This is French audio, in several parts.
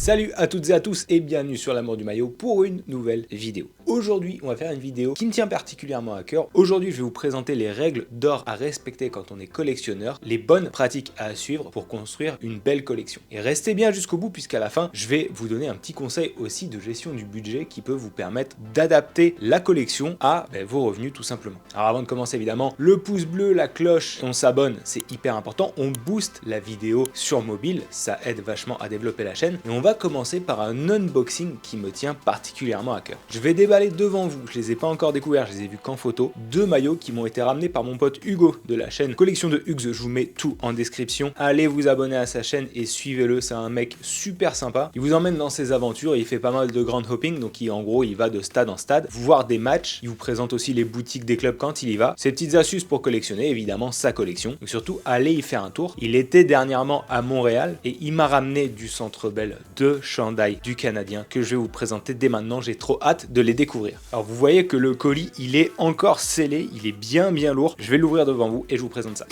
Salut à toutes et à tous et bienvenue sur l'amour du maillot pour une nouvelle vidéo. Aujourd'hui, on va faire une vidéo qui me tient particulièrement à cœur. Aujourd'hui, je vais vous présenter les règles d'or à respecter quand on est collectionneur, les bonnes pratiques à suivre pour construire une belle collection. Et restez bien jusqu'au bout puisqu'à la fin, je vais vous donner un petit conseil aussi de gestion du budget qui peut vous permettre d'adapter la collection à vos revenus tout simplement. Alors avant de commencer évidemment, le pouce bleu, la cloche, on s'abonne, c'est hyper important. On booste la vidéo sur mobile, ça aide vachement à développer la chaîne. Et on va commencer par un unboxing qui me tient particulièrement à cœur. Je vais déballer devant vous, je les ai pas encore découverts, je les ai vus qu'en photo, deux maillots qui m'ont été ramenés par mon pote Hugo de la chaîne Collection de Hugs. Je vous mets tout en description. Allez vous abonner à sa chaîne et suivez-le, c'est un mec super sympa. Il vous emmène dans ses aventures, il fait pas mal de grand hopping, donc en gros il va de stade en stade, voir des matchs, il vous présente aussi les boutiques des clubs quand il y va, ses petites astuces pour collectionner évidemment sa collection. Donc surtout allez y faire un tour. Il était dernièrement à Montréal et il m'a ramené du Centre Bell de chandail du Canadien que je vais vous présenter dès maintenant, j'ai trop hâte de les découvrir. Alors vous voyez que le colis il est encore scellé, il est bien lourd, je vais l'ouvrir devant vous et je vous présente ça.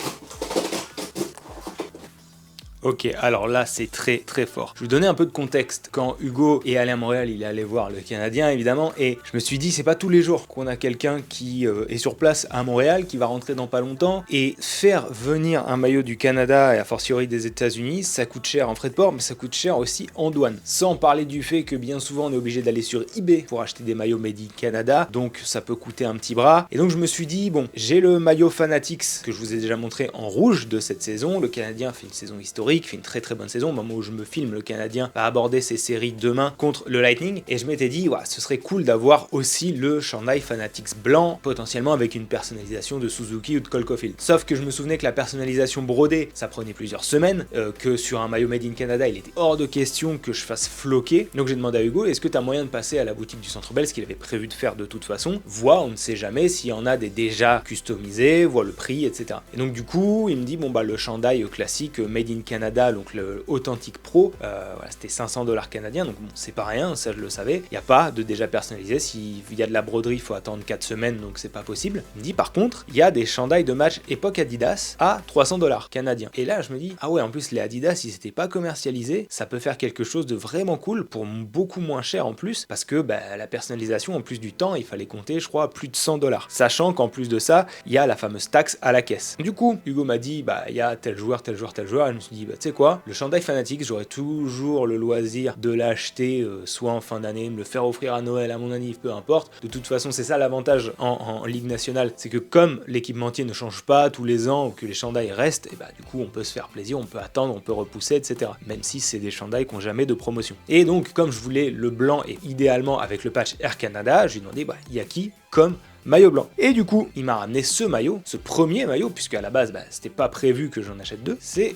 Ok, alors là c'est très fort. Je vais vous donner un peu de contexte. Quand Hugo est allé à Montréal, il est allé voir le Canadien évidemment, et je me suis dit c'est pas tous les jours qu'on a quelqu'un qui est sur place à Montréal, qui va rentrer dans pas longtemps, et faire venir un maillot du Canada et a fortiori des États-Unis, ça coûte cher en frais de port, mais ça coûte cher aussi en douane. Sans parler du fait que bien souvent on est obligé d'aller sur eBay pour acheter des maillots made in Canada, donc ça peut coûter un petit bras. Et donc je me suis dit bon, j'ai le maillot Fanatics que je vous ai déjà montré en rouge de cette saison. Le Canadien fait une saison historique, fait une très bonne saison. Au moment où je me filme, le Canadien va aborder ses séries demain contre le Lightning, et je m'étais dit ouais, ce serait cool d'avoir aussi le chandail Fanatics blanc, potentiellement avec une personnalisation de Suzuki ou de Cole Caulfield. Sauf que je me souvenais que la personnalisation brodée ça prenait plusieurs semaines, que sur un maillot made in Canada il était hors de question que je fasse floquer. Donc j'ai demandé à Hugo est-ce que tu as moyen de passer à la boutique du Centre Bell, ce qu'il avait prévu de faire de toute façon, voir, on ne sait jamais s'il y en a des déjà customisés, voir le prix, etc. Et donc du coup il me dit bon bah le chandail classique made in Canada, donc le Authentic Pro, voilà, c'était 500 $ canadiens, donc bon, c'est pas rien, ça je le savais. Il n'y a pas de déjà personnalisé, s'il y a de la broderie, il faut attendre 4 semaines, donc c'est pas possible. Il me dit par contre, il y a des chandails de match époque Adidas à 300 $ canadiens. Et là je me dis, ah ouais, en plus les Adidas, ils n'étaient pas commercialisés, ça peut faire quelque chose de vraiment cool pour beaucoup moins cher en plus, parce que la personnalisation, en plus du temps, il fallait compter, je crois, plus de 100 $. Sachant qu'en plus de ça, il y a la fameuse taxe à la caisse. Du coup, Hugo m'a dit, il y a tel joueur, et je me suis dit, tu sais quoi, le chandail Fanatics, j'aurais toujours le loisir de l'acheter soit en fin d'année, me le faire offrir à Noël, à mon anniv, peu importe. De toute façon, c'est ça l'avantage en Ligue nationale, c'est que comme l'équipementier ne change pas tous les ans ou que les chandails restent, et du coup on peut se faire plaisir, on peut attendre, on peut repousser, etc. Même si c'est des chandails qui n'ont jamais de promotion. Et donc comme je voulais le blanc et idéalement avec le patch Air Canada, je lui ai demandé il y a qui comme maillot blanc. Et du coup, il m'a ramené ce maillot, ce premier maillot, puisque à la base, c'était pas prévu que j'en achète deux. C'est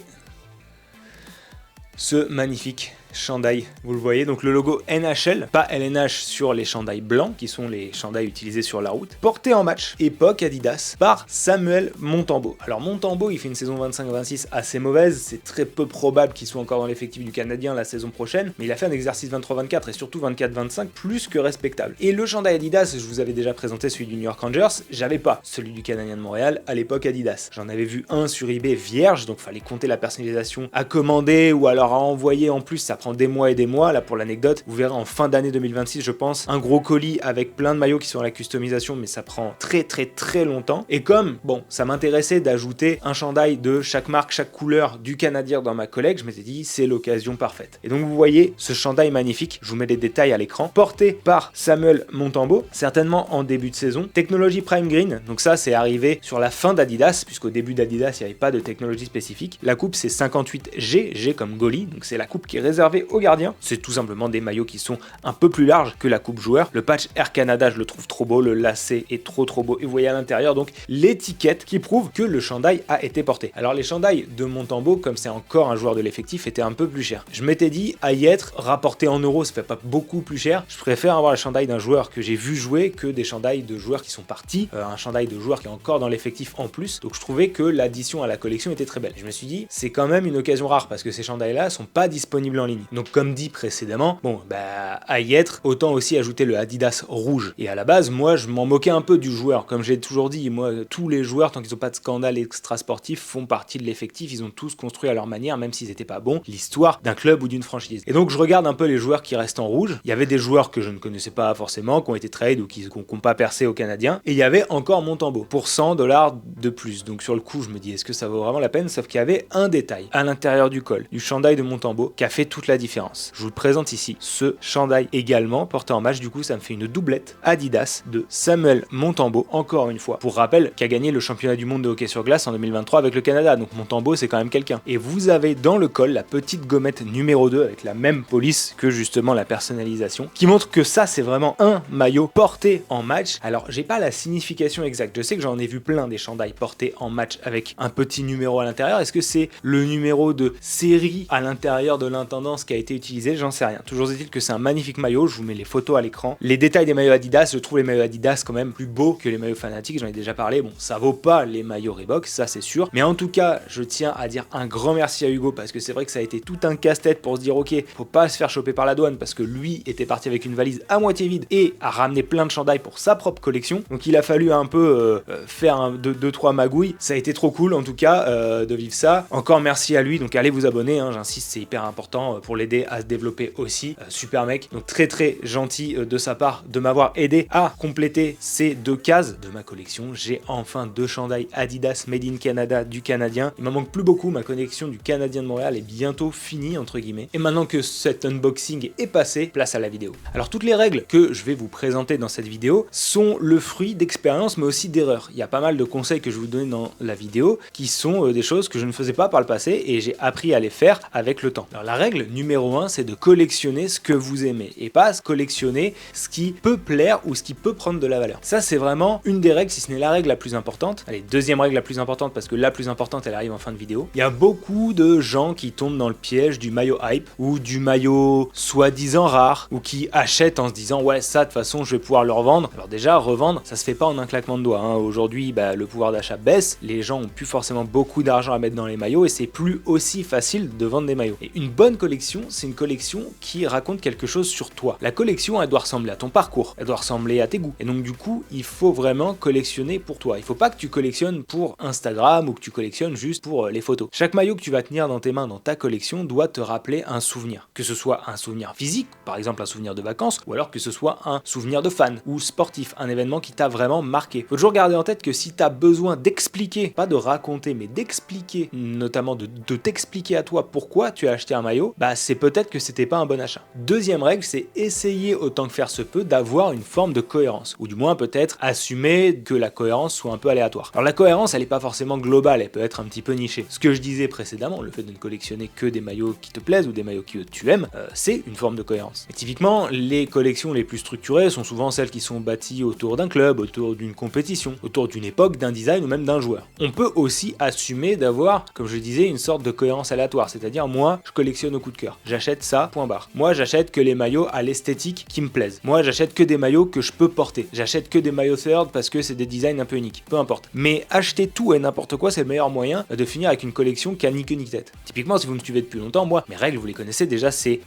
ce magnifique chandail, vous le voyez, donc le logo NHL, pas LNH sur les chandails blancs, qui sont les chandails utilisés sur la route, porté en match, époque Adidas, par Samuel Montembeault. Alors Montembeault, il fait une saison 25-26 assez mauvaise, c'est très peu probable qu'il soit encore dans l'effectif du Canadien la saison prochaine, mais il a fait un exercice 23-24 et surtout 24-25 plus que respectable. Et le chandail Adidas, je vous avais déjà présenté celui du New York Rangers, j'avais pas celui du Canadien de Montréal à l'époque Adidas. J'en avais vu un sur eBay vierge, donc fallait compter la personnalisation à commander ou alors à envoyer en plus, ça prend des mois et des mois. Là pour l'anecdote, vous verrez en fin d'année 2026 je pense, un gros colis avec plein de maillots qui sont à la customisation, mais ça prend très longtemps. Et comme bon, ça m'intéressait d'ajouter un chandail de chaque marque, chaque couleur du Canadien dans ma collecte, je m'étais dit c'est l'occasion parfaite. Et donc vous voyez ce chandail magnifique, je vous mets les détails à l'écran, porté par Samuel Montembeault, certainement en début de saison. Technologie Prime Green, donc ça c'est arrivé sur la fin d'Adidas, puisqu'au début d'Adidas il n'y avait pas de technologie spécifique. La coupe c'est 58G, G comme goalie, donc c'est la coupe qui est réservée aux gardiens. C'est tout simplement des maillots qui sont un peu plus larges que la coupe joueur. Le patch Air Canada, je le trouve trop beau, le lacet est trop beau, et vous voyez à l'intérieur donc l'étiquette qui prouve que le chandail a été porté. Alors les chandails de Montembeault, comme c'est encore un joueur de l'effectif, étaient un peu plus chers. Je m'étais dit, à y être, rapporté en euros, ça fait pas beaucoup plus cher. Je préfère avoir le chandail d'un joueur que j'ai vu jouer que des chandails de joueurs qui sont partis, un chandail de joueur qui est encore dans l'effectif en plus. Donc je trouvais que l'addition à la collection était très belle. Je me suis dit, c'est quand même une occasion rare parce que ces chandails là sont pas disponibles en ligne. limite. Donc comme dit précédemment, bon bah à y être, autant aussi ajouter le Adidas rouge. Et à la base, moi je m'en moquais un peu du joueur, comme j'ai toujours dit, moi tous les joueurs, tant qu'ils n'ont pas de scandale extra sportif, font partie de l'effectif, ils ont tous construit à leur manière, même s'ils n'étaient pas bons, l'histoire d'un club ou d'une franchise. Et donc je regarde un peu les joueurs qui restent en rouge. Il y avait des joueurs que je ne connaissais pas forcément, qui ont été trade ou qui n'ont pas percé aux Canadiens, et il y avait encore Montembeault pour $100 de plus. Donc sur le coup je me dis est-ce que ça vaut vraiment la peine, sauf qu'il y avait un détail à l'intérieur du col du chandail de Montembeault qui a fait toute la différence. Je vous le présente ici, ce chandail également porté en match, du coup ça me fait une doublette Adidas de Samuel Montembeault, encore une fois, pour rappel, qui a gagné le championnat du monde de hockey sur glace en 2023 avec le Canada, donc Montembeault c'est quand même quelqu'un. Et vous avez dans le col la petite gommette numéro 2 avec la même police que justement la personnalisation, qui montre que ça c'est vraiment un maillot porté en match. Alors j'ai pas la signification exacte, je sais que j'en ai vu plein des chandails portés en match avec un petit numéro à l'intérieur. Est-ce que c'est le numéro de série à l'intérieur de l'intendance qui a été utilisé? J'en sais rien. Toujours est-il que c'est un magnifique maillot, je vous mets les photos à l'écran. Les détails des maillots Adidas, je trouve les maillots Adidas quand même plus beaux que les maillots Fanatics, j'en ai déjà parlé. Bon, ça vaut pas les maillots Reebok, ça c'est sûr. Mais en tout cas, je tiens à dire un grand merci à Hugo parce que c'est vrai que ça a été tout un casse-tête pour se dire ok, faut pas se faire choper par la douane parce que lui était parti avec une valise à moitié vide et a ramené plein de chandails pour sa propre collection. Donc il a fallu un peu faire 2-3 magouilles. Ça a été trop cool en tout cas de vivre ça. Encore merci à lui, donc allez vous abonner, hein, j'insiste, c'est hyper important pour l'aider à se développer aussi. Super mec, donc très très gentil de sa part de m'avoir aidé à compléter ces 2 cases de ma collection. J'ai enfin 2 chandails Adidas Made in Canada du Canadien. Il m'en manque plus beaucoup, ma connexion du Canadien de Montréal est bientôt finie entre guillemets. Et maintenant que cet unboxing est passé, place à la vidéo. Alors toutes les règles que je vais vous présenter dans cette vidéo sont le fruit d'expériences mais aussi d'erreurs. Il y a pas mal de conseils que je vais vous donner dans la vidéo qui sont des choses que je ne faisais pas par le passé et j'ai appris à les faire avec le temps. Alors la règle numéro 1, c'est de collectionner ce que vous aimez et pas collectionner ce qui peut plaire ou ce qui peut prendre de la valeur. Ça c'est vraiment une des règles, si ce n'est la règle la plus importante. Allez, deuxième règle la plus importante parce que la plus importante elle arrive en fin de vidéo. Il y a beaucoup de gens qui tombent dans le piège du maillot hype ou du maillot soi-disant rare ou qui achètent en se disant ouais ça de toute façon je vais pouvoir le revendre. Alors déjà revendre ça se fait pas en un claquement de doigts, hein. Aujourd'hui le pouvoir d'achat baisse, les gens ont plus forcément beaucoup d'argent à mettre dans les maillots et c'est plus aussi facile de vendre des maillots. Et une bonne collection c'est une collection qui raconte quelque chose sur toi. La collection elle doit ressembler à ton parcours, elle doit ressembler à tes goûts et donc du coup il faut vraiment collectionner pour toi. Il faut pas que tu collectionnes pour Instagram ou que tu collectionnes juste pour les photos. Chaque maillot que tu vas tenir dans tes mains dans ta collection doit te rappeler un souvenir, que ce soit un souvenir physique, par exemple un souvenir de vacances, ou alors que ce soit un souvenir de fan ou sportif, un événement qui t'a vraiment marqué. Faut toujours garder en tête que si tu as besoin d'expliquer, pas de raconter, mais d'expliquer, notamment de t'expliquer à toi pourquoi tu as acheté un maillot, c'est peut-être que c'était pas un bon achat. Deuxième règle, c'est essayer autant que faire se peut d'avoir une forme de cohérence, ou du moins peut-être assumer que la cohérence soit un peu aléatoire. Alors la cohérence, elle est pas forcément globale, elle peut être un petit peu nichée. Ce que je disais précédemment, le fait de ne collectionner que des maillots qui te plaisent ou des maillots que tu aimes, c'est une forme de cohérence. Et typiquement, les collections les plus structurées sont souvent celles qui sont bâties autour d'un club, autour d'une compétition, autour d'une époque, d'un design ou même d'un joueur. On peut aussi assumer d'avoir, comme je disais, une sorte de cohérence aléatoire, c'est-à-dire moi, je collectionne au coup de cœur. J'achète ça, point barre. Moi, j'achète que les maillots à l'esthétique qui me plaisent. Moi, j'achète que des maillots que je peux porter. J'achète que des maillots third parce que c'est des designs un peu uniques. Peu importe. Mais acheter tout et n'importe quoi, c'est le meilleur moyen de finir avec une collection qui a ni queue ni tête. Typiquement, si vous me suivez depuis longtemps, moi, mes règles, vous les connaissez déjà, c'est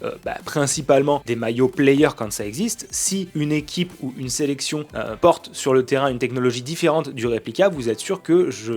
principalement des maillots player quand ça existe. Si une équipe ou une sélection porte sur le terrain une technologie différente du réplica, vous êtes sûr que je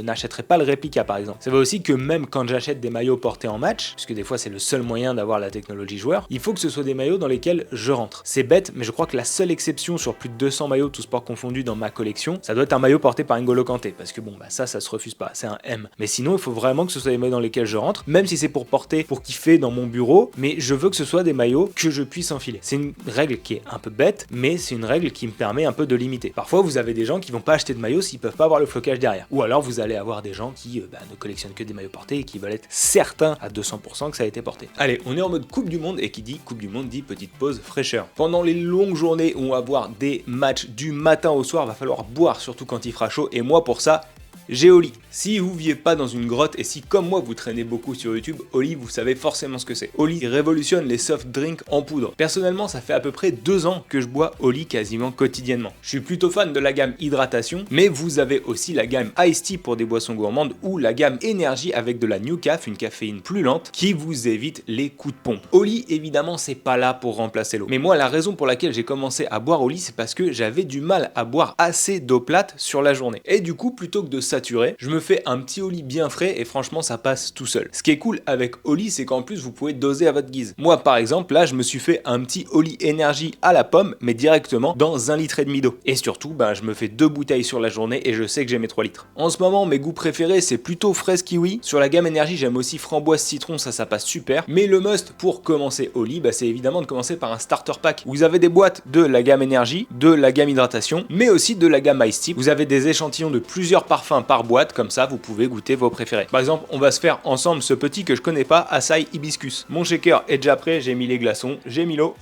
n'achèterai pas le réplica par exemple. Ça veut aussi que même quand j'achète des maillots portés en match, puisque des fois c'est le seul moyen d'avoir la technologie joueur, il faut que ce soit des maillots dans lesquels je rentre. C'est bête, mais je crois que la seule exception sur plus de 200 maillots tous sports confondus dans ma collection, ça doit être un maillot porté par N'Golo Kanté, parce que ça se refuse pas, c'est un M. Mais sinon il faut vraiment que ce soit des maillots dans lesquels je rentre, même si c'est pour porter, pour kiffer dans mon bureau, mais je veux que ce soit des maillots que je puisse enfiler. C'est une règle qui est un peu bête, mais c'est une règle qui me permet un peu de limiter. Parfois vous avez des gens qui vont pas acheter de maillots s'ils peuvent pas avoir le flocage derrière. Ou alors vous allez avoir des gens qui ne collectionnent que des maillots portés et qui veulent être certains à 200% que ça a été porté. Allez, on est en mode Coupe du Monde et qui dit Coupe du Monde dit petite pause fraîcheur. Pendant les longues journées où on va voir des matchs du matin au soir, va falloir boire surtout quand il fera chaud et moi pour ça, j'ai Oli. Si vous viviez pas dans une grotte et si comme moi vous traînez beaucoup sur YouTube, Oli vous savez forcément ce que c'est. Oli révolutionne les soft drinks en poudre. Personnellement ça fait à peu près 2 ans que je bois Oli quasiment quotidiennement. Je suis plutôt fan de la gamme hydratation, mais vous avez aussi la gamme Iced Tea pour des boissons gourmandes ou la gamme énergie avec de la New Caf, une caféine plus lente qui vous évite les coups de pompe. Oli évidemment c'est pas là pour remplacer l'eau. Mais moi la raison pour laquelle j'ai commencé à boire Oli c'est parce que j'avais du mal à boire assez d'eau plate sur la journée. Et du coup plutôt que de saturer, je me fais un petit Oli bien frais et franchement ça passe tout seul. Ce qui est cool avec Oli c'est qu'en plus vous pouvez doser à votre guise. Moi par exemple là je me suis fait un petit Oli énergie à la pomme mais directement dans 1,5 litre d'eau. Et surtout je me fais 2 bouteilles sur la journée et je sais que j'ai mes 3 litres. En ce moment mes goûts préférés c'est plutôt fraise kiwi. Sur la gamme énergie j'aime aussi framboise citron, ça passe super. Mais le must pour commencer Oli c'est évidemment de commencer par un starter pack. Vous avez des boîtes de la gamme énergie, de la gamme hydratation, mais aussi de la gamme Iced Tea. Vous avez des échantillons de plusieurs parfums par boîte, comme ça vous pouvez goûter vos préférés. Par exemple, on va se faire ensemble ce petit que je connais pas, Açaï Hibiscus. Mon shaker est déjà prêt, j'ai mis les glaçons, j'ai mis l'eau.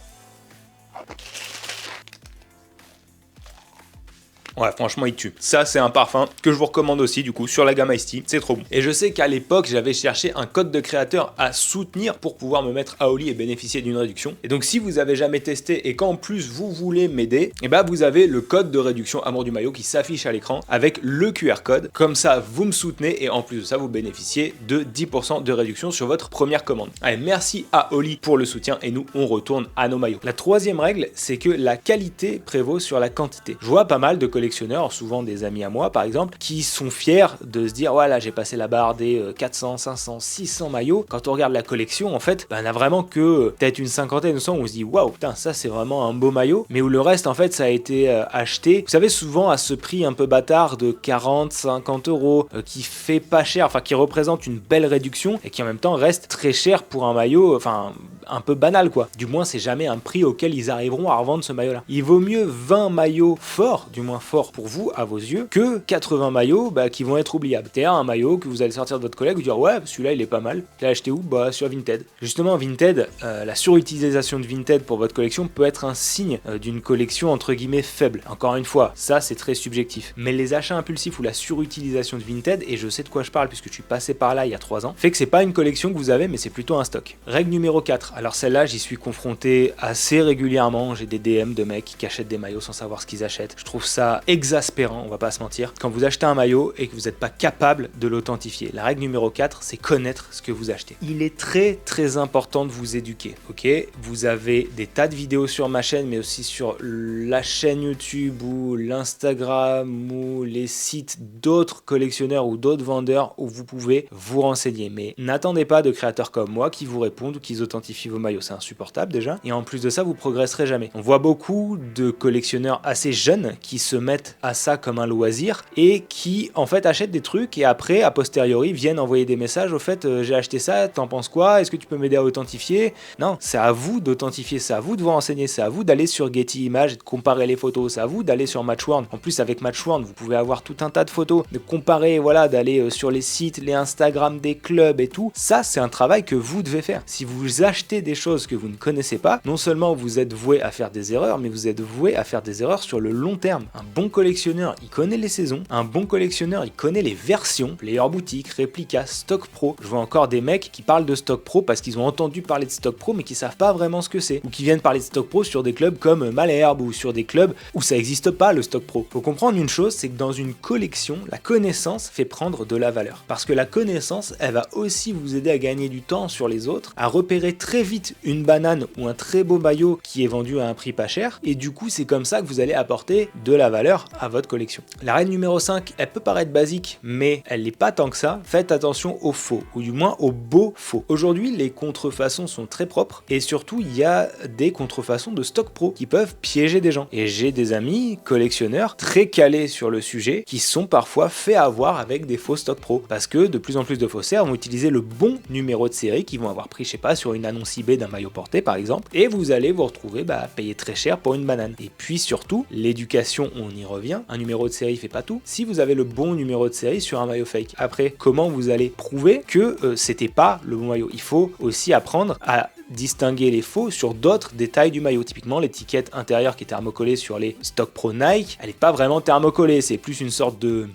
Ouais, franchement, il tue. Ça, c'est un parfum que je vous recommande aussi, du coup, sur la gamme Iced Tea. C'est trop bon. Et je sais qu'à l'époque, j'avais cherché un code de créateur à soutenir pour pouvoir me mettre à Oli et bénéficier d'une réduction. Et donc, si vous avez jamais testé et qu'en plus vous voulez m'aider, et vous avez le code de réduction Amour du maillot qui s'affiche à l'écran avec le QR code. Comme ça, vous me soutenez et en plus de ça, vous bénéficiez de 10% de réduction sur votre première commande. Allez, merci à Oli pour le soutien et nous, on retourne à nos maillots. La troisième règle, c'est que la qualité prévaut sur la quantité. Je vois pas mal de collectionneurs, souvent des amis à moi par exemple, qui sont fiers de se dire voilà, j'ai passé la barre des 400, 500, 600 maillots. Quand on regarde la collection, en fait, on a vraiment que peut-être une cinquantaine de 100 où on se dit waouh, putain, ça c'est vraiment un beau maillot, mais où le reste en fait ça a été acheté, vous savez, souvent à ce prix un peu bâtard de 40, 50 euros, qui fait pas cher, enfin qui représente une belle réduction et qui en même temps reste très cher pour un maillot, enfin un peu banal quoi. Du moins c'est jamais un prix auquel ils arriveront à revendre ce maillot là. Il vaut mieux 20 maillots forts, du moins forts pour vous à vos yeux, que 80 maillots qui vont être oubliables. C'est un maillot que vous allez sortir de votre collègue et dire ouais celui-là il est pas mal. Tu l'as acheté où? Sur Vinted. Justement Vinted, la surutilisation de Vinted pour votre collection peut être un signe d'une collection entre guillemets faible. Encore une fois, ça c'est très subjectif. Mais les achats impulsifs ou la surutilisation de Vinted, et je sais de quoi je parle puisque je suis passé par là il y a 3 ans, fait que c'est pas une collection que vous avez mais c'est plutôt un stock. Règle numéro 4. Alors celle-là, j'y suis confronté assez régulièrement. J'ai des DM de mecs qui achètent des maillots sans savoir ce qu'ils achètent. Je trouve ça exaspérant, on va pas se mentir. Quand vous achetez un maillot et que vous n'êtes pas capable de l'authentifier. La règle numéro 4, c'est connaître ce que vous achetez. Il est très très important de vous éduquer, ok? Vous avez des tas de vidéos sur ma chaîne, mais aussi sur la chaîne YouTube ou l'Instagram ou les sites d'autres collectionneurs ou d'autres vendeurs où vous pouvez vous renseigner. Mais n'attendez pas de créateurs comme moi qui vous répondent ou qui authentifient vos maillots, c'est insupportable déjà. Et en plus de ça, vous progresserez jamais. On voit beaucoup de collectionneurs assez jeunes qui se mettent à ça comme un loisir et qui en fait achètent des trucs et après, a posteriori, viennent envoyer des messages au fait j'ai acheté ça, t'en penses quoi? Est-ce que tu peux m'aider à authentifier? Non, c'est à vous d'authentifier, c'est à vous de vous renseigner, c'est à vous d'aller sur Getty Images et de comparer les photos, c'est à vous d'aller sur Matchworld. En plus, avec Matchworld, vous pouvez avoir tout un tas de photos, de comparer, voilà, d'aller sur les sites, les Instagram des clubs et tout. Ça, c'est un travail que vous devez faire. Si vous achetez des choses que vous ne connaissez pas, non seulement vous êtes voué à faire des erreurs, mais vous êtes voué à faire des erreurs sur le long terme. Un bon collectionneur, il connaît les saisons. Un bon collectionneur, il connaît les versions, Player Boutique, Réplica, Stock Pro. Je vois encore des mecs qui parlent de Stock Pro parce qu'ils ont entendu parler de Stock Pro, mais qui savent pas vraiment ce que c'est. Ou qui viennent parler de Stock Pro sur des clubs comme Malherbe ou sur des clubs où ça n'existe pas le Stock Pro. Faut comprendre une chose, c'est que dans une collection, la connaissance fait prendre de la valeur. Parce que la connaissance, elle va aussi vous aider à gagner du temps sur les autres, à repérer très vite une banane ou un très beau maillot qui est vendu à un prix pas cher, et du coup c'est comme ça que vous allez apporter de la valeur à votre collection. La règle numéro 5, elle peut paraître basique, mais elle n'est pas tant que ça. Faites attention aux faux, ou du moins aux beaux faux. Aujourd'hui, les contrefaçons sont très propres, et surtout il y a des contrefaçons de Stock Pro qui peuvent piéger des gens. Et j'ai des amis collectionneurs très calés sur le sujet qui sont parfois fait avoir avec des faux Stock Pro, parce que de plus en plus de faussaires vont utiliser le bon numéro de série qu'ils vont avoir pris, je sais pas, sur une annonce eBay d'un maillot porté par exemple, et vous allez vous retrouver à payer très cher pour une banane. Et puis surtout, l'éducation, on y revient, un numéro de série fait pas tout. Si vous avez le bon numéro de série sur un maillot fake, après, comment vous allez prouver que c'était pas le bon maillot? Il faut aussi apprendre à distinguer les faux sur d'autres détails du maillot. Typiquement, l'étiquette intérieure qui est thermocollée sur les Stock Pro Nike, elle n'est pas vraiment thermocollée, c'est plus une sorte de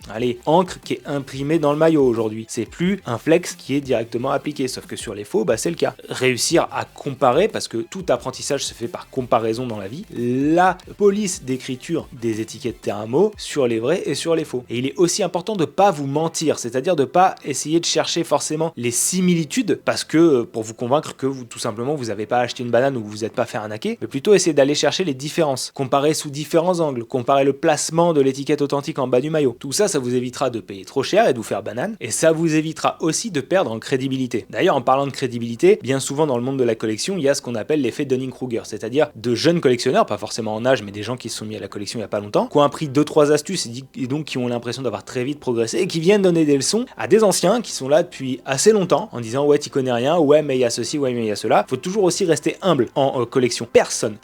encre qui est imprimée dans le maillot aujourd'hui. C'est plus un flex qui est directement appliqué, sauf que sur les faux, c'est le cas. Réussir à comparer, parce que tout apprentissage se fait par comparaison dans la vie, la police d'écriture des étiquettes thermo sur les vrais et sur les faux. Et il est aussi important de pas vous mentir, c'est-à-dire de pas essayer de chercher forcément les similitudes, parce que pour vous convaincre que vous, tout simplement, vous n'avez pas acheté une banane ou vous n'êtes pas fait arnaquer, mais plutôt essayer d'aller chercher les différences, comparer sous différents angles, comparer le placement de l'étiquette authentique en bas du maillot. Tout ça, ça vous évitera de payer trop cher et de vous faire banane, et ça vous évitera aussi de perdre en crédibilité. D'ailleurs, en parlant de crédibilité, bien souvent dans le monde de la collection, il y a ce qu'on appelle l'effet Dunning-Kruger, c'est-à-dire de jeunes collectionneurs, pas forcément en âge, mais des gens qui se sont mis à la collection il y a pas longtemps, qui ont appris 2-3 astuces et donc qui ont l'impression d'avoir très vite progressé et qui viennent donner des leçons à des anciens qui sont là depuis assez longtemps en disant ouais, t'y connais rien, ouais, mais il y a ceci, ouais, mais il y a cela. Faut toujours aussi rester humble en collection. Personne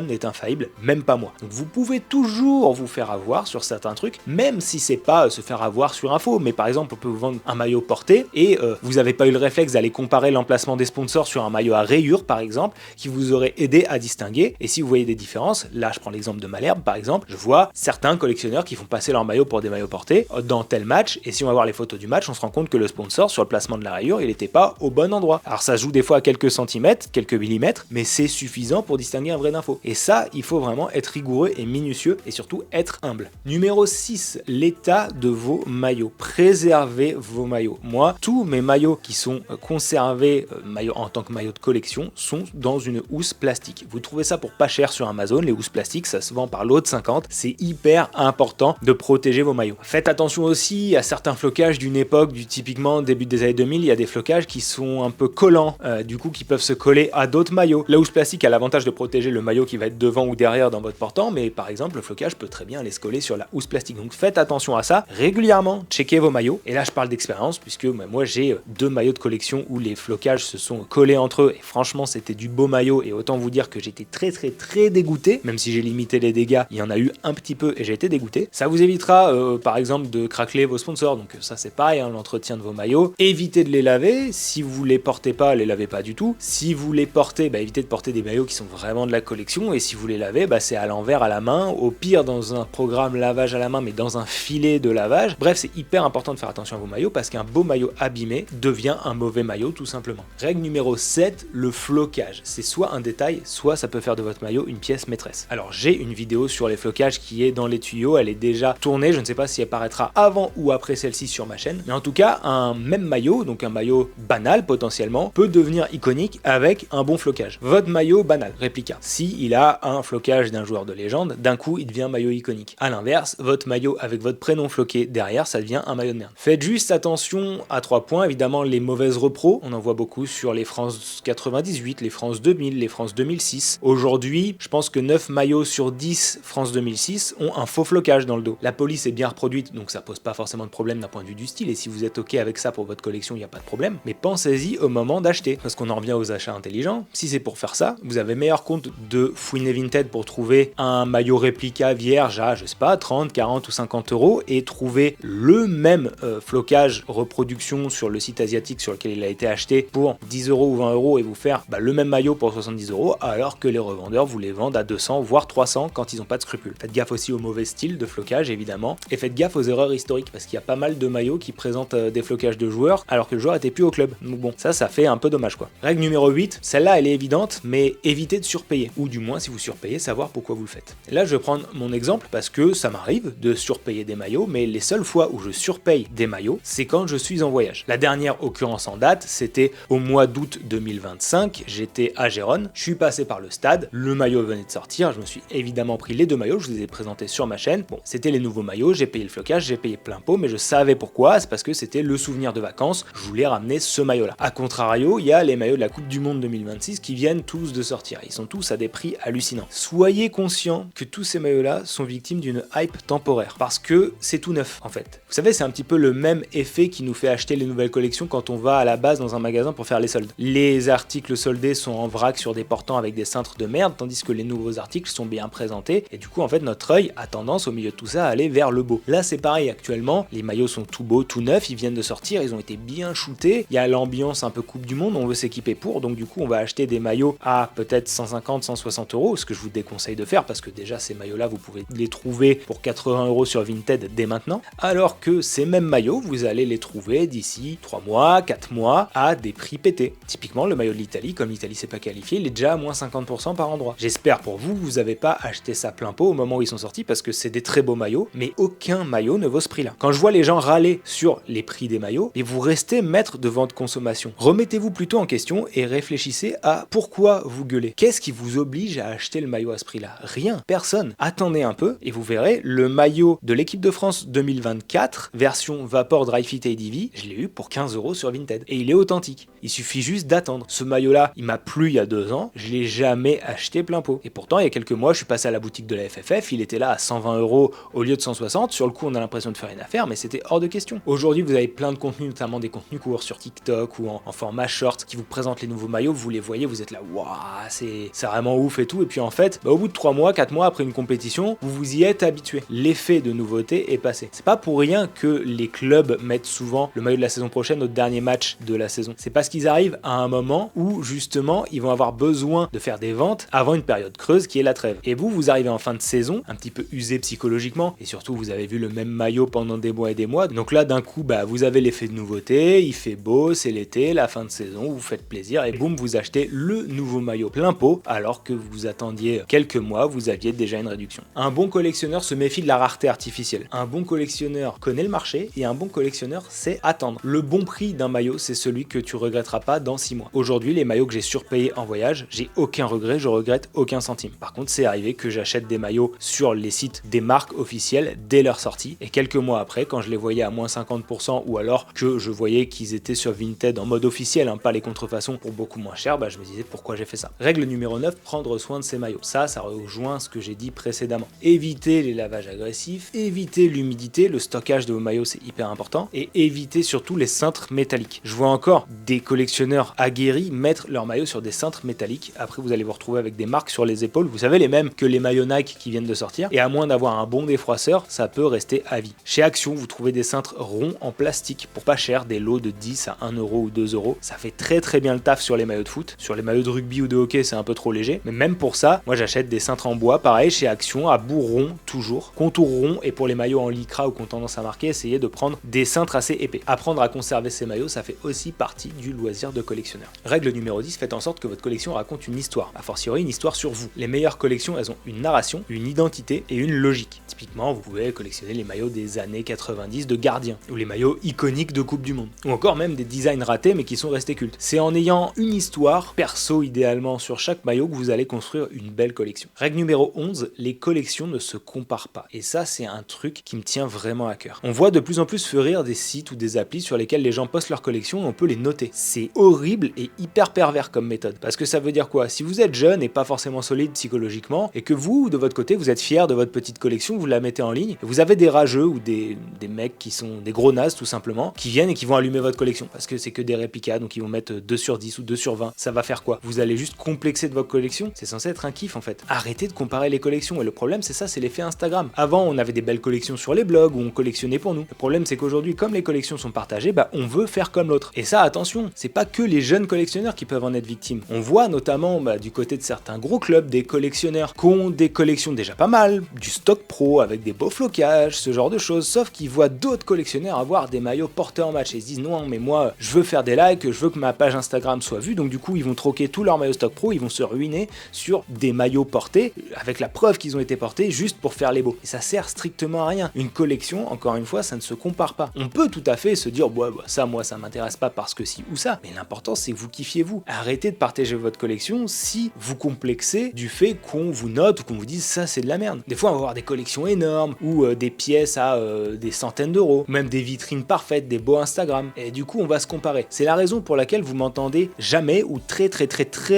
n'est infaillible, même pas moi. Donc vous pouvez toujours vous faire avoir sur certains trucs, même si c'est pas se faire avoir sur un faux, mais par exemple, on peut vous vendre un maillot porté et vous n'avez pas eu le réflexe d'aller comparer l'emplacement des sponsors sur un maillot à rayures, par exemple, qui vous aurait aidé à distinguer. Et si vous voyez des différences, là je prends l'exemple de Malherbe, par exemple, je vois certains collectionneurs qui font passer leur maillot pour des maillots portés dans tel match, et si on va voir les photos du match, on se rend compte que le sponsor, sur le placement de la rayure, il n'était pas au bon endroit. Alors ça se joue des fois à quelques centimètres, quelques millimètres, mais c'est suffisant pour distinguer un vrai d'info. Et ça, il faut vraiment être rigoureux et minutieux, et surtout être humble. Numéro 6, l'état de vos maillots. Préservez vos maillots. Moi, tous mes maillots qui sont conservés en tant que maillot de collection sont dans une housse plastique. Vous trouvez ça pour pas cher sur Amazon, les housses plastiques, ça se vend par lot de 50. C'est hyper important de protéger vos maillots. Faites attention aussi à certains flocages d'une époque, typiquement début des années 2000, il y a des flocages qui sont un peu collants, du coup qui peuvent se coller à d'autres maillots. La housse plastique a l'avantage de protéger le maillot qui va être devant ou derrière dans votre portant, mais par exemple le flocage peut très bien aller se coller sur la housse plastique. Donc faites attention à ça, régulièrement checkez vos maillots, et là je parle d'expérience puisque moi j'ai 2 maillots de collection où les flocages se sont collés entre eux, et franchement c'était du beau maillot, et autant vous dire que j'étais très dégoûté, même si j'ai limité les dégâts, il y en a eu un petit peu et j'ai été dégoûté. Ça vous évitera par exemple de craqueler vos sponsors, donc ça c'est pareil, l'entretien de vos maillots. Évitez de les laver, si vous les portez pas, les lavez pas du tout. Si vous les portez, évitez de porter des maillots qui sont vraiment de la collection, et si vous les lavez, c'est à l'envers, à la main, au pire dans un programme lavage à la main, mais dans un filet de lavage. Bref, c'est hyper important de faire attention à vos maillots, parce qu'un beau maillot abîmé devient un mauvais maillot tout simplement. Règle numéro 7, le flocage. C'est soit un détail, soit ça peut faire de votre maillot une pièce maîtresse. Alors j'ai une vidéo sur les flocages qui est dans les tuyaux, elle est déjà tournée, je ne sais pas si elle paraîtra avant ou après celle-ci sur ma chaîne, mais en tout cas un même maillot, donc un maillot banal potentiellement, peut devenir iconique avec un bon flocage. Votre maillot banal, réplica, si il a un flocage d'un joueur de légende, d'un coup il devient maillot iconique. A l'inverse, votre maillot avec votre prénom floqué derrière, ça devient un maillot de merde. Faites juste attention à 3 points, évidemment les mauvaises repros, on en voit beaucoup sur les France 98, les France 2000, les France 2006. Aujourd'hui, je pense que 9 maillots sur 10 France 2006 ont un faux flocage dans le dos. La police est bien reproduite, donc ça pose pas forcément de problème d'un point de vue du style, et si vous êtes ok avec ça pour votre collection, il n'y a pas de problème. Mais pensez-y au moment d'acheter, parce qu'on en revient aux achats intelligents. Si c'est pour faire ça, vous avez meilleur compte de fouiner Vinted pour trouver un maillot réplica vierge à, je sais pas, 30, 40 ou 50 euros, et trouver le même flocage reproduction sur le site asiatique sur lequel il a été acheté pour 10 euros ou 20 euros, et vous faire le même maillot pour 70 euros, alors que les revendeurs vous les vendent à 200 voire 300 quand ils n'ont pas de scrupules. Faites gaffe aussi au mauvais style de flocage évidemment, et faites gaffe aux erreurs historiques, parce qu'il y a pas mal de maillots qui présentent des flocages de joueurs alors que le joueur était plus au club. Donc bon, ça fait un peu dommage quoi. Règle numéro 8, celle-là elle est évidente, mais évitez de surpayer, ou du moins si vous surpayez, savoir pourquoi vous le faites. Et là je vais prendre mon exemple parce que ça m'arrive de surpayer des maillots, mais les seules fois où je surpaye des maillots, c'est quand je suis en voyage. La dernière occurrence en date, c'était au mois d'août 2025, j'étais à Gérone, je suis passé par le stade, le maillot venait de sortir, je me suis évidemment pris les 2 maillots, je vous les ai présentés sur ma chaîne. Bon, c'était les nouveaux maillots, j'ai payé le flocage, j'ai payé plein pot, mais je savais pourquoi, c'est parce que c'était le souvenir de vacances, je voulais ramener ce maillot-là. A contrario, il y a les maillots de la Coupe du Monde 2026 qui viennent tous de sortir, ils sont tous à des prix hallucinants. Soyez conscients que tous ces maillots-là sont victimes d'une hype temporaire, parce que c'est tout neuf en fait. Vous savez, c'est un petit peu le même effet qui nous fait acheter les nouvelles collections quand on va à la base dans un magasin pour faire les soldes. Les articles soldés sont en vrac sur des portants avec des cintres de merde, tandis que les nouveaux articles sont bien présentés, et du coup en fait notre œil a tendance au milieu de tout ça à aller vers le beau. Là c'est pareil actuellement, les maillots sont tout beaux, tout neufs, ils viennent de sortir, ils ont été bien shootés, il y a l'ambiance un peu Coupe du Monde, on veut s'équiper pour, donc du coup on va acheter des maillots à peut-être 150, 160 euros, ce que je vous déconseille de faire parce que déjà ces maillots-là vous pouvez les trouver pour 80 euros sur Vinted dès maintenant, alors que ces mêmes maillots vous allez les trouver d'ici 3 mois, 4 mois à des prix pétés. Typiquement le maillot de l'Italie, comme l'Italie s'est pas qualifiée, il est déjà à moins 50% par endroit. J'espère pour vous, vous n'avez pas acheté ça plein pot au moment où ils sont sortis parce que c'est des très beaux maillots, mais aucun maillot ne vaut ce prix-là. Quand je vois les gens râler sur les prix des maillots, et vous restez maître de votre consommation, remettez-vous plutôt en question et réfléchissez à pourquoi vous gueulez. Qu'est-ce qui vous oblige à acheter le maillot à ce prix-là? Rien, personne. Attendez un peu et vous verrez, le maillot de l'équipe de France 2024, version Vapor Dry Fit ADV, je l'ai eu pour 15 euros sur Vinted. Et il est authentique. Il suffit juste d'attendre. Ce maillot-là, il m'a plu il y a 2 ans, je l'ai jamais acheté plein pot. Et pourtant, il y a quelques mois, je suis passé à la boutique de la FFF, il était là à 120 euros au lieu de 160. Sur le coup, on a l'impression de faire une affaire, mais c'était hors de question. Aujourd'hui, vous avez plein de contenus, notamment des contenus courts sur TikTok ou en format short, qui vous présentent les nouveaux maillots, vous les voyez, vous êtes là, waouh, c'est vraiment ouf et tout. Et puis en fait, au bout de 3 mois, 4 mois après une compétition, vous vous y êtes habitué. L'effet de nouveauté est passé. C'est pas pour rien que les clubs mettent souvent le maillot de la saison prochaine au dernier match de la saison. C'est parce qu'ils arrivent à un moment où justement ils vont avoir besoin de faire des ventes avant une période creuse qui est la trêve. Et vous arrivez en fin de saison, un petit peu usé psychologiquement, et surtout vous avez vu le même maillot pendant des mois et des mois. Donc là d'un coup, vous avez l'effet de nouveauté, il fait beau, c'est l'été, la fin de saison, vous faites plaisir et boum, vous achetez le nouveau maillot plein pot alors que vous attendiez quelques mois, vous aviez déjà une réduction. Un bon collectionneur se méfie de la rareté artificielle. Un bon collectionneur connaît le marché et un bon collectionneur sait attendre. Le bon prix d'un maillot, c'est celui que tu regretteras pas dans 6 mois. Aujourd'hui, les maillots que j'ai surpayés en voyage, j'ai aucun regret, je regrette aucun centime. Par contre, c'est arrivé que j'achète des maillots sur les sites des marques officielles dès leur sortie et quelques mois après, quand je les voyais à moins 50% ou alors que je voyais qu'ils étaient sur Vinted en mode officiel, pas les contrefaçons pour beaucoup moins cher, je me disais pourquoi j'ai fait ça. Règle numéro 9, prendre soin de ses maillots. Ça rejoint ce que j'ai dit précédemment. Évitez les lavages agressifs, évitez l'humidité, le stockage de vos maillots c'est hyper important et évitez surtout les cintres métalliques. Je vois encore des collectionneurs aguerris mettre leurs maillots sur des cintres métalliques. Après vous allez vous retrouver avec des marques sur les épaules, vous savez les mêmes que les maillots Nike qui viennent de sortir et à moins d'avoir un bon défroisseur, ça peut rester à vie. Chez Action, vous trouvez des cintres ronds en plastique pour pas cher, des lots de 10 à 1 euro ou 2 euros. Ça fait très bien le taf sur les maillots de foot. Sur les maillots de rugby ou de hockey, c'est un peu trop léger, mais même pour ça, moi j'achète des cintres en bois, pareil chez Action, à bout rond toujours, contour rond, et pour les maillots en lycra ou qui ont tendance à marquer, essayez de prendre des cintres assez épais. Apprendre à conserver ces maillots, ça fait aussi partie du loisir de collectionneur. Règle numéro 10, faites en sorte que votre collection raconte une histoire, a fortiori une histoire sur vous. Les meilleures collections, elles ont une narration, une identité et une logique. Typiquement, vous pouvez collectionner les maillots des années 90 de gardiens, ou les maillots iconiques de Coupe du Monde, ou encore même des designs ratés mais qui sont restés cultes. C'est en ayant une histoire, perso idéalement sur chaque maillot, que vous allez construire une belle collection. Règle numéro 11, les collections ne se comparent pas. Et ça, c'est un truc qui me tient vraiment à cœur. On voit de plus en plus fleurir des sites ou des applis sur lesquels les gens postent leurs collections et on peut les noter. C'est horrible et hyper pervers comme méthode. Parce que ça veut dire quoi? Si vous êtes jeune et pas forcément solide psychologiquement, et que vous, de votre côté, vous êtes fier de votre petite collection, vous la mettez en ligne, et vous avez des rageux ou des mecs qui sont des gros nazes tout simplement, qui viennent et qui vont allumer votre collection. Parce que c'est que des réplicas, donc ils vont mettre 2 sur 10 ou 2 sur 20. Ça va faire quoi? Vous allez juste complexer de votre collection? C'est censé être un kiff en fait. Arrêtez de comparer les collections. Et le problème, c'est ça, c'est l'effet Instagram. Avant, on avait des belles collections sur les blogs où on collectionnait pour nous. Le problème, c'est qu'aujourd'hui, comme les collections sont partagées, on veut faire comme l'autre. Et ça, attention, c'est pas que les jeunes collectionneurs qui peuvent en être victimes. On voit notamment du côté de certains gros clubs des collectionneurs qui ont des collections déjà pas mal, du stock pro avec des beaux flocages, ce genre de choses, sauf qu'ils voient d'autres collectionneurs avoir des maillots portés en match et ils se disent non, mais moi, je veux faire des likes, je veux que ma page Instagram soit vue, donc du coup, ils vont troquer tous leurs maillots stock pro, ils vont se ruiner sur des maillots portés avec la preuve qu'ils ont été portés juste pour faire les beaux. Et ça sert strictement à rien. Une collection, encore une fois, ça ne se compare pas. On peut tout à fait se dire ça, moi, ça m'intéresse pas parce que si ou ça, mais l'important, c'est que vous kiffiez vous. Arrêtez de partager votre collection si vous complexez du fait qu'on vous note ou qu'on vous dise ça, c'est de la merde. Des fois, on va avoir des collections énormes ou des pièces à des centaines d'euros, même des vitrines parfaites, des beaux Instagram. Et du coup, on va se comparer. C'est la raison pour laquelle vous m'entendez jamais ou très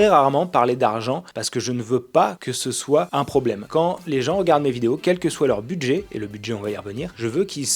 rarement parler d'argent, parce que je ne veux pas que ce soit un problème. Quand les gens regardent mes vidéos, quel que soit leur budget, et le budget on va y revenir, je veux qu'ils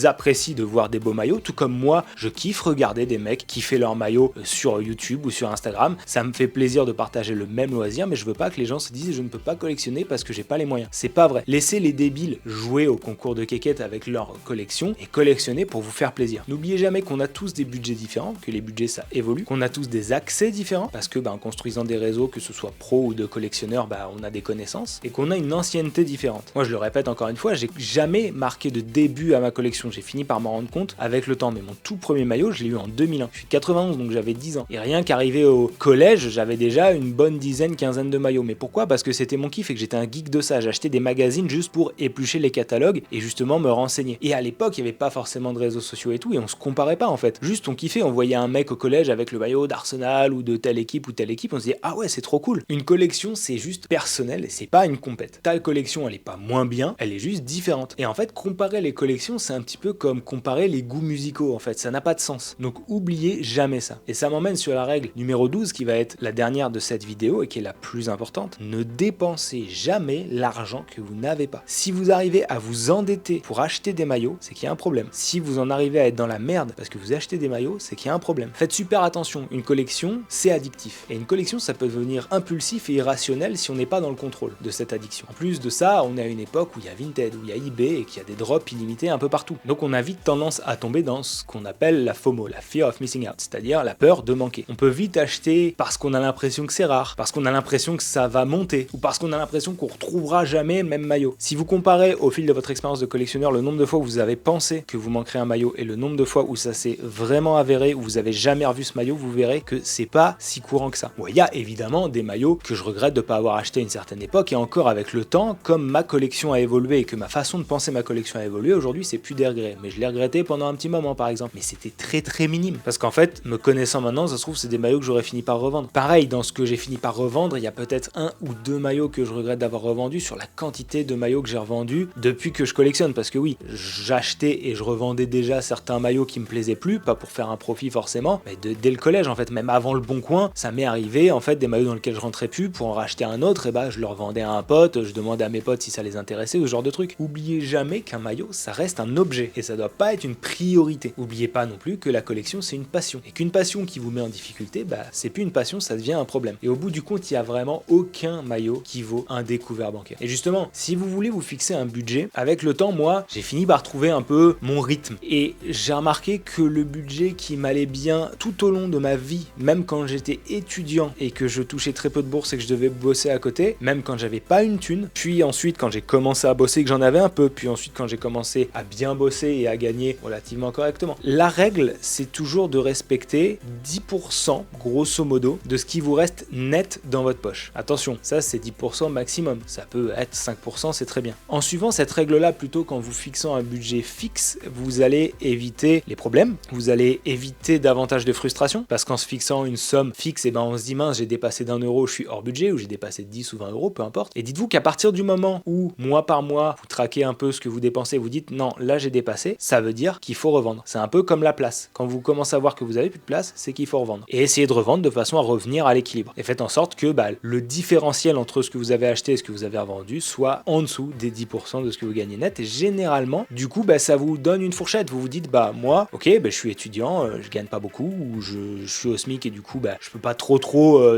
apprécient de voir des beaux maillots, tout comme moi, je kiffe regarder des mecs kiffer leurs maillots sur YouTube ou sur Instagram. Ça me fait plaisir de partager le même loisir, mais je veux pas que les gens se disent je ne peux pas collectionner parce que j'ai pas les moyens. C'est pas vrai. Laissez les débiles jouer au concours de quéquette avec leur collection et collectionner pour vous faire plaisir. N'oubliez jamais qu'on a tous des budgets différents, que les budgets ça évolue, qu'on a tous tous des accès différents, parce que en construisant des réseaux, que ce soit pro ou de collectionneurs, on a des connaissances, et qu'on a une ancienneté différente. Moi je le répète encore une fois, j'ai jamais marqué de début à ma collection, j'ai fini par m'en rendre compte avec le temps, mais mon tout premier maillot, je l'ai eu en 2001. Je suis de 91, donc j'avais 10 ans. Et rien qu'arrivé au collège, j'avais déjà une bonne dizaine, quinzaine de maillots. Mais pourquoi? Parce que c'était mon kiff et que j'étais un geek de ça. J'achetais des magazines juste pour éplucher les catalogues et justement me renseigner. Et à l'époque, il n'y avait pas forcément de réseaux sociaux et tout, et on se comparait pas en fait. Juste on kiffait, on voyait un mec au collège avec le maillot d'Arsenal ou de telle équipe ou telle équipe, on se disait ah ouais c'est trop cool. Une collection c'est juste personnel et c'est pas une compète. Ta collection elle est pas moins bien, elle est juste différente. Et en fait comparer les collections c'est un petit peu comme comparer les goûts musicaux en fait, ça n'a pas de sens. Donc oubliez jamais ça. Et ça m'emmène sur la règle numéro 12 qui va être la dernière de cette vidéo et qui est la plus importante. Ne dépensez jamais l'argent que vous n'avez pas. Si vous arrivez à vous endetter pour acheter des maillots, c'est qu'il y a un problème. Si vous en arrivez à être dans la merde parce que vous achetez des maillots, c'est qu'il y a un problème. Faites super attention, une collection, c'est addictif. Et une collection, ça peut devenir impulsif et irrationnel si on n'est pas dans le contrôle de cette addiction. En plus de ça, on est à une époque où il y a Vinted, où il y a eBay et qu'il y a des drops illimités un peu partout. Donc on a vite tendance à tomber dans ce qu'on appelle la FOMO, la Fear of Missing Out, c'est-à-dire la peur de manquer. On peut vite acheter parce qu'on a l'impression que c'est rare, parce qu'on a l'impression que ça va monter, ou parce qu'on a l'impression qu'on retrouvera jamais même maillot. Si vous comparez au fil de votre expérience de collectionneur le nombre de fois où vous avez pensé que vous manquerez un maillot et le nombre de fois où ça s'est vraiment avéré, où vous avez jamais revu ce maillot, vous verrez que c'est pas si courant que ça. Bon, il y a évidemment des maillots que je regrette de pas avoir acheté à une certaine époque, et encore avec le temps, comme ma collection a évolué et que ma façon de penser ma collection a évolué, aujourd'hui c'est plus des regrets. Mais je l'ai regretté pendant un petit moment par exemple. Mais c'était très minime. Parce qu'en fait, me connaissant maintenant, ça se trouve c'est des maillots que j'aurais fini par revendre. Pareil, dans ce que j'ai fini par revendre, il y a peut-être 1 ou 2 maillots que je regrette d'avoir revendu sur la quantité de maillots que j'ai revendus depuis que je collectionne. Parce que oui, j'achetais et je revendais déjà certains maillots qui me plaisaient plus, pas pour faire un profit forcément, mais dès le collège en fait, même avant le Bon Coin, ça m'est arrivé en fait des maillots dans lesquels je rentrais plus pour en racheter un autre, et je le revendais à un pote, je demandais à mes potes si ça les intéressait ou ce genre de truc. Oubliez jamais qu'un maillot ça reste un objet et ça doit pas être une priorité. Oubliez pas non plus que la collection c'est une passion et qu'une passion qui vous met en difficulté, c'est plus une passion, ça devient un problème. Et au bout du compte, il y a vraiment aucun maillot qui vaut un découvert bancaire. Et justement, si vous voulez vous fixer un budget, avec le temps, moi, j'ai fini par trouver un peu mon rythme. Et j'ai remarqué que le budget qui m'allait bien tout au long de ma vie, même quand j'étais étudiant et que je touchais très peu de bourse et que je devais bosser à côté, même quand j'avais pas une thune, puis ensuite quand j'ai commencé à bosser et que j'en avais un peu, puis ensuite quand j'ai commencé à bien bosser et à gagner relativement correctement. La règle, c'est toujours de respecter 10% grosso modo de ce qui vous reste net dans votre poche. Attention, ça c'est 10% maximum, ça peut être 5%, c'est très bien. En suivant cette règle-là, plutôt qu'en vous fixant un budget fixe, vous allez éviter les problèmes, vous allez éviter davantage de frustration, parce qu'en se fixant une somme fixe, on se dit mince, j'ai dépassé d'1€, je suis hors budget, ou j'ai dépassé 10 ou 20€, peu importe. Et dites-vous qu'à partir du moment où, mois par mois, vous traquez un peu ce que vous dépensez, vous dites non, là j'ai dépassé, ça veut dire qu'il faut revendre. C'est un peu comme la place. Quand vous commencez à voir que vous avez plus de place, c'est qu'il faut revendre. Et essayez de revendre de façon à revenir à l'équilibre. Et faites en sorte que le différentiel entre ce que vous avez acheté et ce que vous avez revendu soit en dessous des 10% de ce que vous gagnez net. Et généralement, du coup, ça vous donne une fourchette. Vous vous dites, moi, ok, je suis étudiant, je gagne pas beaucoup, ou je suis au SMIC et du coup, je peux pas trop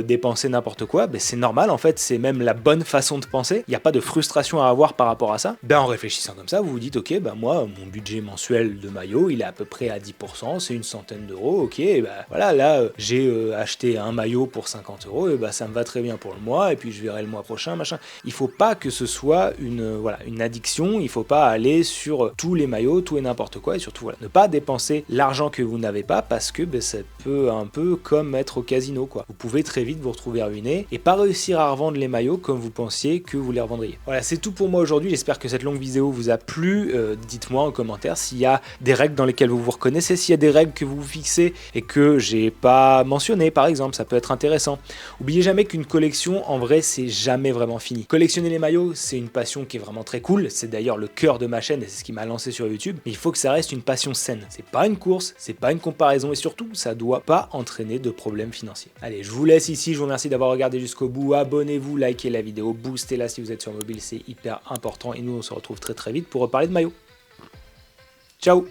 dépenser n'importe quoi. C'est normal, en fait, c'est même la bonne façon de penser. Il n'y a pas de frustration à avoir par rapport à ça. En réfléchissant comme ça, vous vous dites, ok, moi, mon budget mensuel de maillot, il est à peu près à 10%, c'est une centaine d'euros, ok, voilà, là, j'ai acheté un maillot pour 50€, et ça me va très bien pour le mois, et puis je verrai le mois prochain, machin. Il faut pas que ce soit une addiction, il faut pas aller sur tous les maillots, tout et n'importe quoi, et surtout, ne pas dépenser l'argent que vous n'avez pas, parce que ça peut un peu comme être au casino, quoi. Vous pouvez très vite vous retrouver ruiné, et pas réussir à revendre les maillots comme vous pensiez que vous les revendriez. Voilà, c'est tout pour moi aujourd'hui, j'espère que cette longue vidéo vous a plu, dites-moi en commentaire s'il y a des règles dans lesquelles vous vous reconnaissez, s'il y a des règles que vous vous fixez et que j'ai pas mentionné par exemple, ça peut être intéressant. Oubliez jamais qu'une collection en vrai c'est jamais vraiment fini. Collectionner les maillots c'est une passion qui est vraiment très cool, c'est d'ailleurs le cœur de ma chaîne et c'est ce qui m'a lancé sur YouTube, mais il faut que ça reste une passion saine. C'est pas une course, c'est pas une comparaison et surtout ça doit pas entraîner de problèmes financiers. Allez, je vous laisse ici, je vous remercie d'avoir regardé jusqu'au bout, abonnez-vous, likez la vidéo, boostez-la si vous êtes sur mobile, c'est hyper important et nous on se retrouve très vite pour reparler de maillots. Ciao.